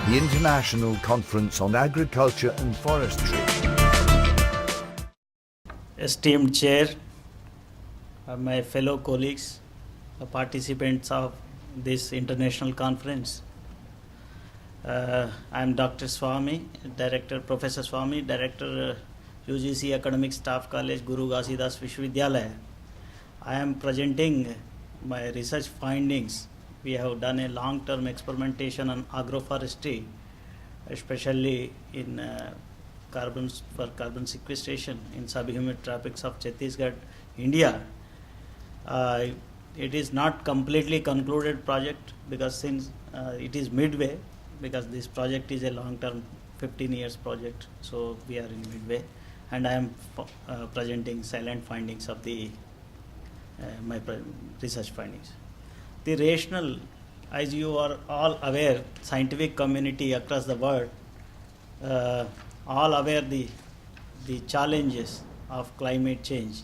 the International Conference on Agriculture and Forestry. Esteemed Chair, my fellow colleagues, participants of this international conference. I am Dr. Swami, Professor Swami, Director UGC Academic Staff College, Guru Ghasidas Vishwavidyalaya. I am presenting my research findings. We have done a long-term experimentation on agroforestry, especially in carbon sequestration in subhumid tropics of Chhattisgarh, India. It is not completely concluded project because since it is midway, because this project is a long-term 15 years project, so we are in midway, and I am presenting silent findings of the my research findings. The rationale, as you are all aware, scientific community across the world all aware the challenges of climate change.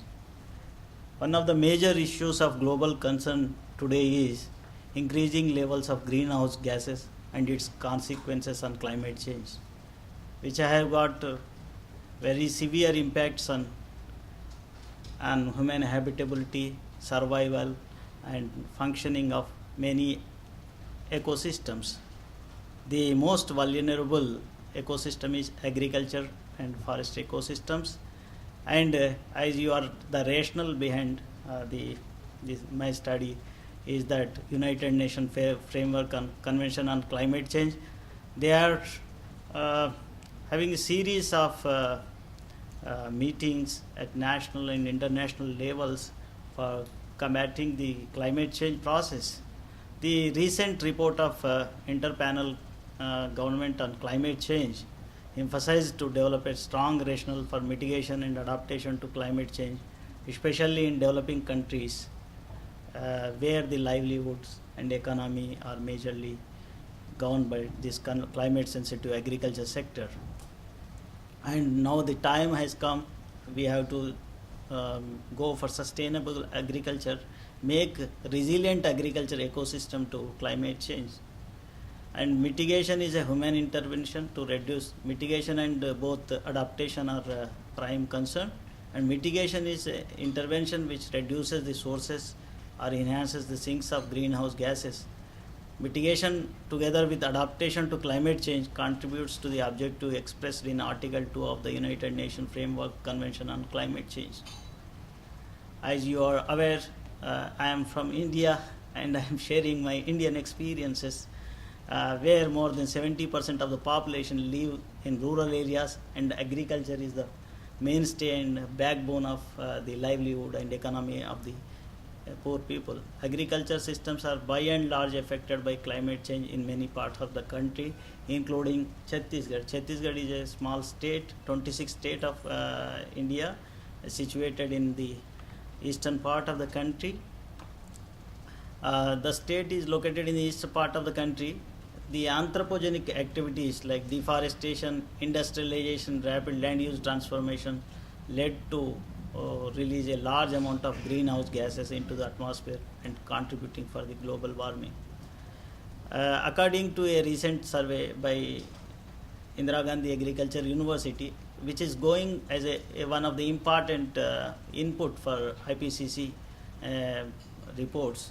One of the major issues of global concern today is increasing levels of greenhouse gases and its consequences on climate change, which have got very severe impacts on human habitability, survival and functioning of many ecosystems. The most vulnerable ecosystem is agriculture and forest ecosystems, and as you are the rationale behind my study is that United Nations Framework Convention on Climate Change. They are having a series of meetings at national and international levels for combating the climate change process. The recent report of Interpanel Government on Climate Change emphasized to develop a strong rationale for mitigation and adaptation to climate change, especially in developing countries where the livelihoods and economy are majorly governed by this climate sensitive agriculture sector. And now the time has come, we have to go for sustainable agriculture, make resilient agriculture ecosystem to climate change. And mitigation is a human intervention to reduce mitigation, and both adaptation are prime concern. And mitigation is an intervention which reduces the sources or enhances the sinks of greenhouse gases. Mitigation together with adaptation to climate change contributes to the objective expressed in Article 2 of the United Nations Framework Convention on Climate Change. As you are aware, I am from India and I am sharing my Indian experiences where more than 70% of the population live in rural areas, and agriculture is the mainstay and backbone of the livelihood and economy of the poor people. Agriculture systems are by and large affected by climate change in many parts of the country, including Chhattisgarh. Chhattisgarh is a small state, 26th state of India, situated in the eastern part of the country. The state is located in the eastern part of the country. The anthropogenic activities like deforestation, industrialization, rapid land use transformation led to release a large amount of greenhouse gases into the atmosphere and contributing for the global warming. According to a recent survey by Indira Gandhi Agriculture University, which is going as one of the important input for IPCC reports,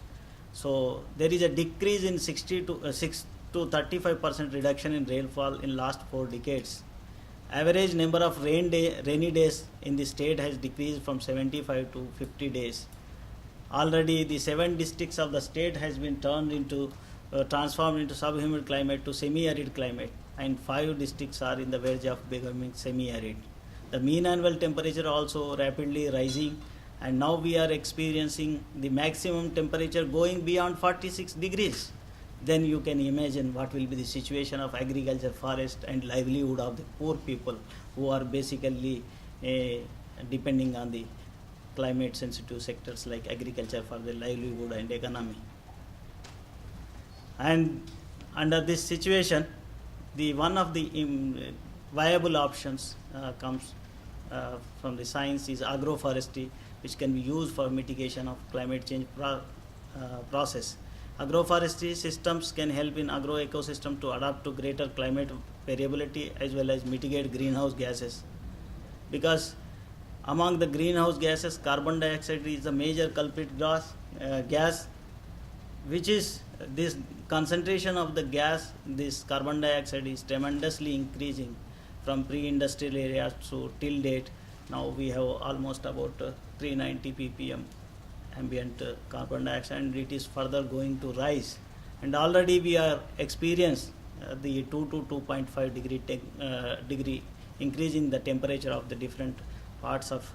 so there is a decrease in 6 to 35% reduction in rainfall in last 4 decades. Average number of rainy days in the state has decreased from 75 to 50 days. Already the 7 districts of the state has been transformed into subhumid climate to semi-arid climate, and 5 districts are in the verge of becoming semi-arid. The mean annual temperature also rapidly rising, and now we are experiencing the maximum temperature going beyond 46 degrees. Then you can imagine what will be the situation of agriculture, forest and livelihood of the poor people who are basically depending on the climate sensitive sectors like agriculture for their livelihood and economy. And under this situation, the one of the viable options comes from the science is agroforestry, which can be used for mitigation of climate change process. Agroforestry systems can help in agro ecosystem to adapt to greater climate variability as well as mitigate greenhouse gases. Because among the greenhouse gases, carbon dioxide is the major culprit gas, which is this concentration of the gas, this carbon dioxide is tremendously increasing from pre-industrial areas to till date. Now we have almost about 390 ppm ambient carbon dioxide, and it is further going to rise. And already we are experienced the 2 to 2.5 degree increase in the temperature of the different parts of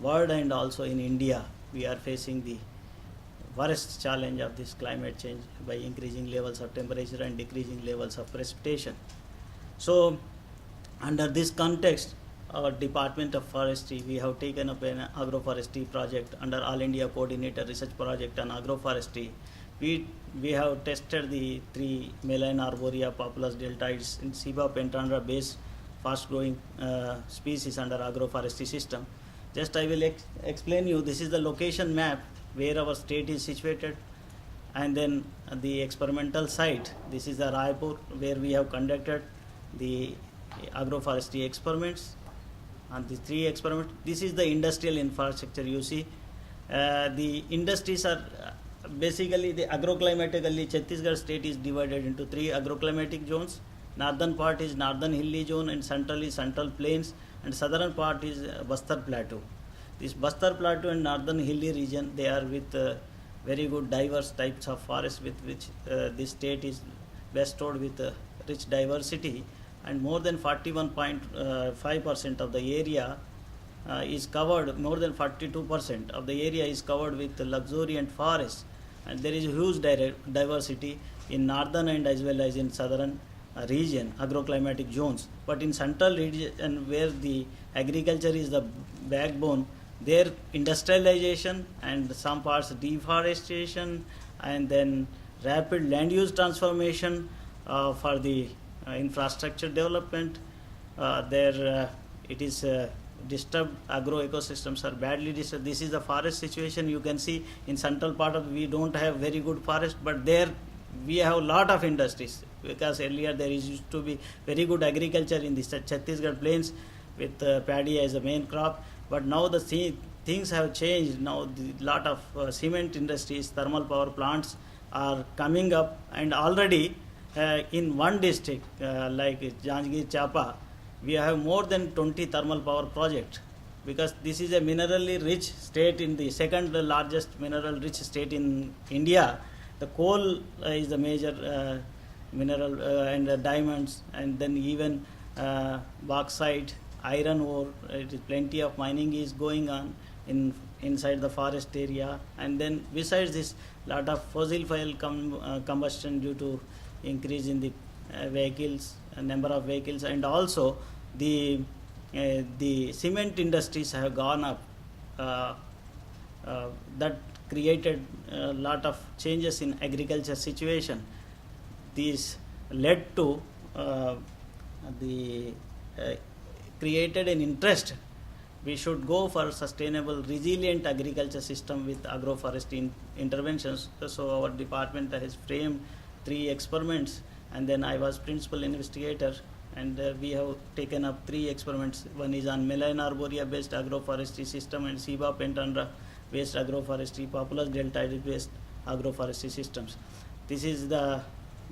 world, and also in India we are facing the worst challenge of this climate change by increasing levels of temperature and decreasing levels of precipitation. So under this context, our Department of Forestry, we have taken up an agroforestry project under All India Coordinator Research Project on Agroforestry. We have tested the 3 Malign arborea populus deltoides in Ceiba pentandra based fast growing species under agroforestry system. Just I will explain you, this is the location map where our state is situated, and then the experimental site. This is the Raipur where we have conducted the agroforestry experiments. And the 3 experiments, this is the industrial infrastructure you see. The industries are basically the agroclimatically, Chhattisgarh state is divided into 3 agroclimatic zones. Northern part is northern hilly zone, and central is central plains, and southern part is Bastar plateau. This Bastar plateau and northern hilly region, they are with very good diverse types of forests with which this state is bestowed with rich diversity, and more than 41.5% of the area is covered, more than 42% of the area is covered with luxuriant forests, and there is a huge diversity in northern and as well as in southern region, agroclimatic zones. But in central region where the agriculture is the backbone, there industrialization and some parts deforestation, and then rapid land use transformation for the infrastructure development. It is disturbed, agro ecosystems are badly disturbed. This is the forest situation. You can see in central part of, we don't have very good forest, but there we have a lot of industries, because earlier there used to be very good agriculture in the Chhattisgarh plains with paddy as a main crop, but now the things have changed. Now the lot of cement industries, thermal power plants are coming up, and already in one district like Janjgir Chapa, we have more than 20 thermal power projects, because this is a minerally rich state, in the second largest mineral rich state in India. The coal is the major mineral, and diamonds, and then even bauxite, iron ore. It is plenty of mining is going on inside the forest area. And then besides this, lot of fossil fuel combustion due to increase in the vehicles, number of vehicles, and also the cement industries have gone up. That created a lot of changes in agriculture situation. These led to created an interest. We should go for sustainable, resilient agriculture system with agroforestry interventions. So our department has framed 3 experiments, and then I was principal investigator, and we have taken up 3 experiments. One is on Malign arborea based agroforestry system, and Ceiba pentandra based agroforestry, populus deltoides based agroforestry systems. This is the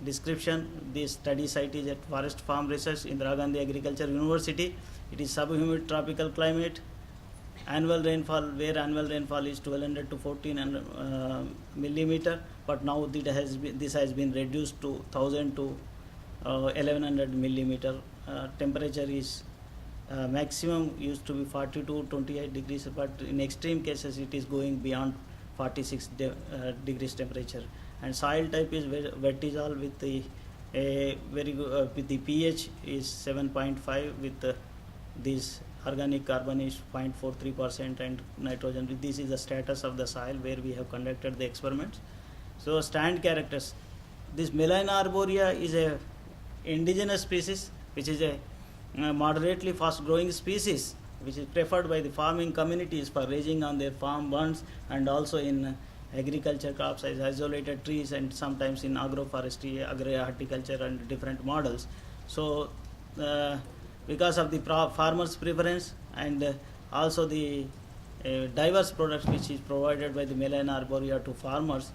description. This study site is at Forest Farm Research, Indira Gandhi Agriculture University. It is subhumid tropical climate. Annual rainfall, where annual rainfall is 1200 to 1400 millimeter, but now this has been reduced to 1000 to 1100 millimeter. Temperature is maximum used to be 42 to 28 degrees, but in extreme cases it is going beyond 46 degrees temperature. And soil type is wet dissolve with the very good with the pH is 7.5 with this organic carbon is 0.43% and nitrogen. This is the status of the soil where we have conducted the experiments. So stand characters. This Malign arborea is a indigenous species, which is a moderately fast growing species, which is preferred by the farming communities for raising on their farm burns, and also in agriculture crops as isolated trees, and sometimes in agroforestry, agri-horticulture, and different models. So because of the farmers' preference, and also the diverse products which is provided by the Melaleuca arborea to farmers,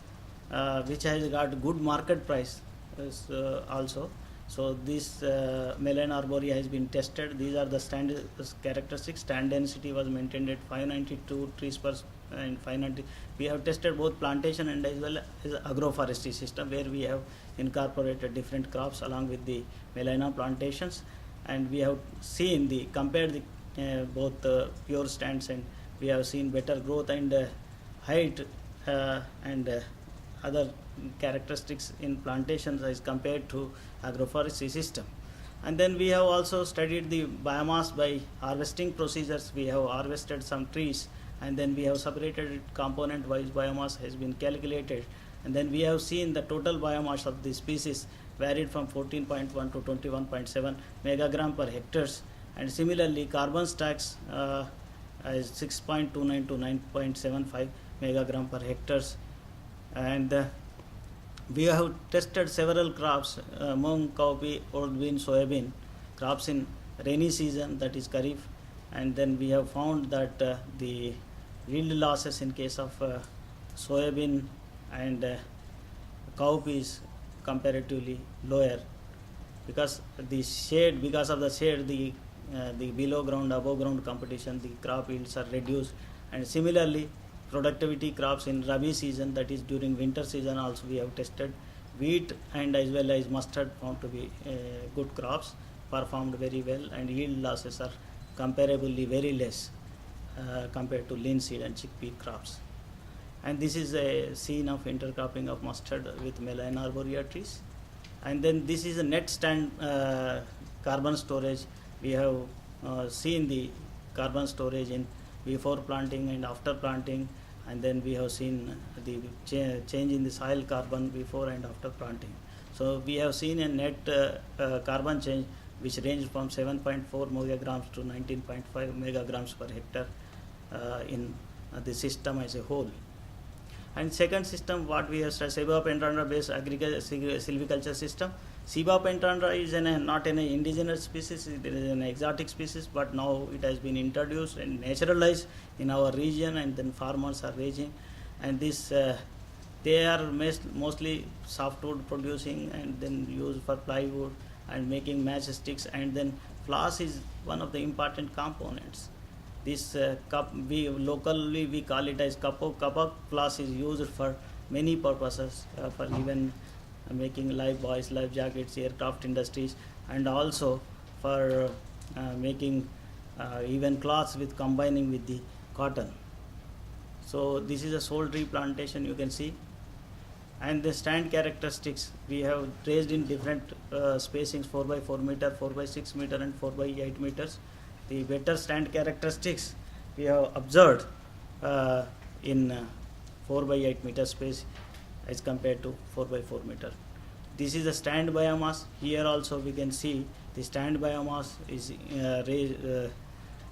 which has got good market price also. So this Melaleuca arborea has been tested. These are the standard characteristics. Stand density was maintained at 592 trees per and 590. We have tested both plantation and as well as agroforestry system, where we have incorporated different crops along with the Melaleuca plantations, and we have seen the compared the both pure stands, and we have seen better growth and height and other characteristics in plantations as compared to agroforestry system. And then we have also studied the biomass by harvesting procedures. We have harvested some trees, and then we have separated it component wise. Biomass has been calculated, and then we have seen the total biomass of the species varied from 14.1 to 21.7 megagram per hectares, and similarly carbon stacks is 6.29 to 9.75 megagram per hectares. And we have tested several crops, mung, cowpea, old bean, soybean crops in rainy season, that is Kharif, and then we have found that the yield losses in case of soybean and cowpea is comparatively lower, because of the shade, the below ground, above ground competition, the crop yields are reduced. And similarly productivity crops in Rabi season, that is during winter season, also we have tested wheat and as well as mustard, found to be good crops, performed very well, and yield losses are comparably very less compared to linseed and chickpea crops. And this is a scene of intercropping of mustard with Melaleuca arborea trees. And then this is a net stand carbon storage. We have seen the carbon storage in before planting and after planting, and then we have seen the change in the soil carbon before and after planting. So we have seen a net carbon change which ranged from 7.4 megagrams to 19.5 megagrams per hectare in the system as a whole. And second system, what we have studied, Ceiba pentandra based silviculture system. Ceiba pentandra is not an indigenous species, it is an exotic species, but now it has been introduced and naturalized in our region, and then farmers are raising. And this they are mostly softwood producing, and then used for plywood and making matchsticks, and then floss is one of the important components. This locally we call it as kapok. Kapok floss is used for many purposes, for even making life buoys, life jackets, aircraft industries, and also for making even cloths with combining with the cotton. So this is a sole tree plantation, you can see. And the stand characteristics we have raised in different spacings, 4 by 4 meter, 4 by 6 meter, and 4 by 8 meters. The better stand characteristics we have observed in 4 by 8 meter space as compared to 4 by 4 meter. This is the stand biomass. Here also we can see the stand biomass is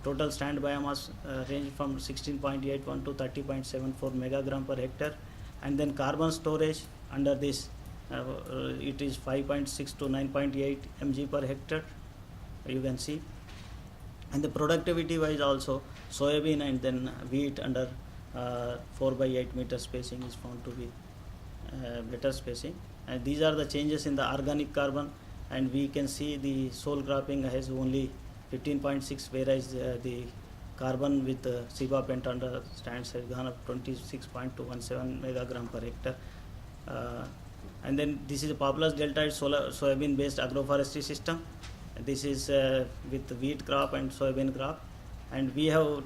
total stand biomass range from 16.81 to 30.74 megagram per hectare, and then carbon storage under this it is 5.6 to 9.8 mg per hectare, you can see. And the productivity wise also, soybean and then wheat under 4 by 8 meter spacing is found to be better spacing. And these are the changes in the organic carbon, and we can see the sole cropping has only 15.6, whereas the carbon with Ceiba pentandra stands has gone up 26.217 megagram per hectare. And then this is a Populus deltoid soybean based agroforestry system. This is with wheat crop and soybean crop, and we have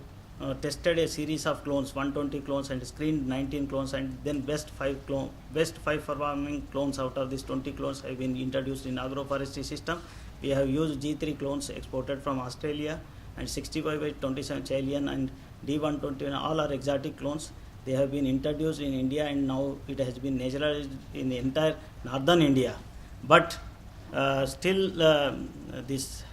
tested a series of clones, 120 clones, and screened 19 clones, and then best five performing clones out of these 20 clones have been introduced in agroforestry system. We have used G3 clones exported from Australia, and 65 by 27 Chilean and D121, all are exotic clones. They have been introduced in India, and now it has been naturalized in the entire northern India. But still this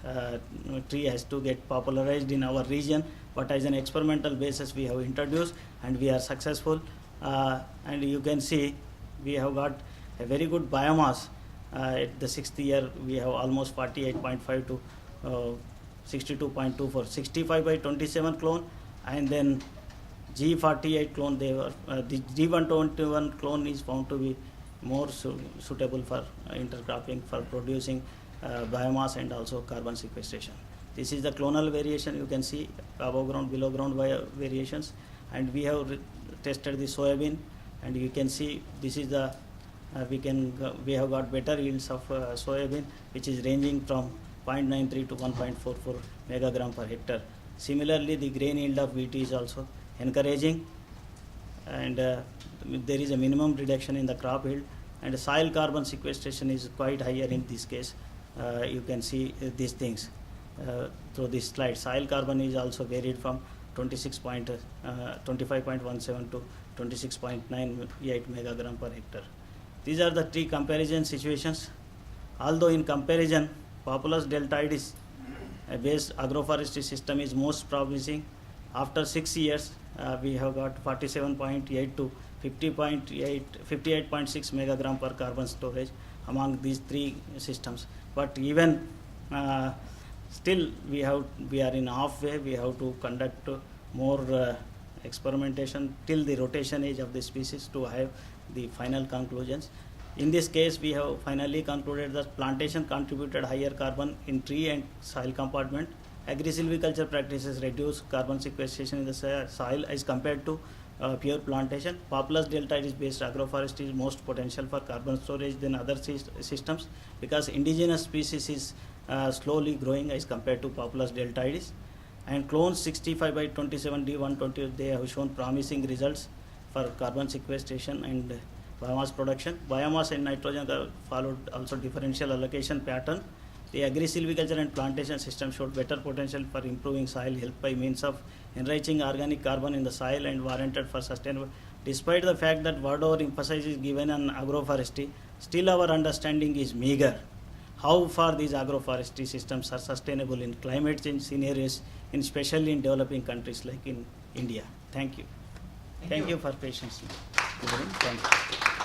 tree has to get popularized in our region, but as an experimental basis we have introduced, and we are successful. and you can see we have got a very good biomass. At the 6th year, we have almost 48.5 to 62.2 for 65 by 27 clone, and then G48 clone, they were the G121 clone is found to be more suitable for intercropping, for producing biomass and also carbon sequestration. This is the clonal variation. You can see above ground, below ground variations, and we have tested the soybean, and you can see this is the we have got better yields of soybean, which is ranging from 0.93 to 1.44 megagram per hectare. Similarly, the grain yield of wheat is also encouraging, and there is a minimum reduction in the crop yield, and soil carbon sequestration is quite higher in this case. You can see these things through this slide. Soil carbon is also varied from 25.17 to 26.98 megagram per hectare. These are the three comparison situations. Although in comparison, Populus deltoides based agroforestry system is most promising. After 6 years, we have got 47.8 to 58.6 megagram per carbon storage among these three systems. But even still, we are in halfway. We have to conduct more experimentation till the rotation age of the species to have the final conclusions. In this case, we have finally concluded that plantation contributed higher carbon in tree and soil compartment. Agri-silviculture practices reduce carbon sequestration in the soil as compared to pure plantation. Populus deltoides based agroforestry is most potential for carbon storage than other systems, because indigenous species is slowly growing as compared to Populus deltoides. And clones 65 by 27 D120, they have shown promising results for carbon sequestration and biomass production. Biomass and nitrogen followed also differential allocation pattern. The agri-silviculture and plantation system showed better potential for improving soil health by means of enriching organic carbon in the soil and warranted for sustainable. Despite the fact that word over emphasis is given on agroforestry, still our understanding is meager. How far these agroforestry systems are sustainable in climate change scenarios, especially in developing countries like in India. Thank you. Thank you for patience. Thank you.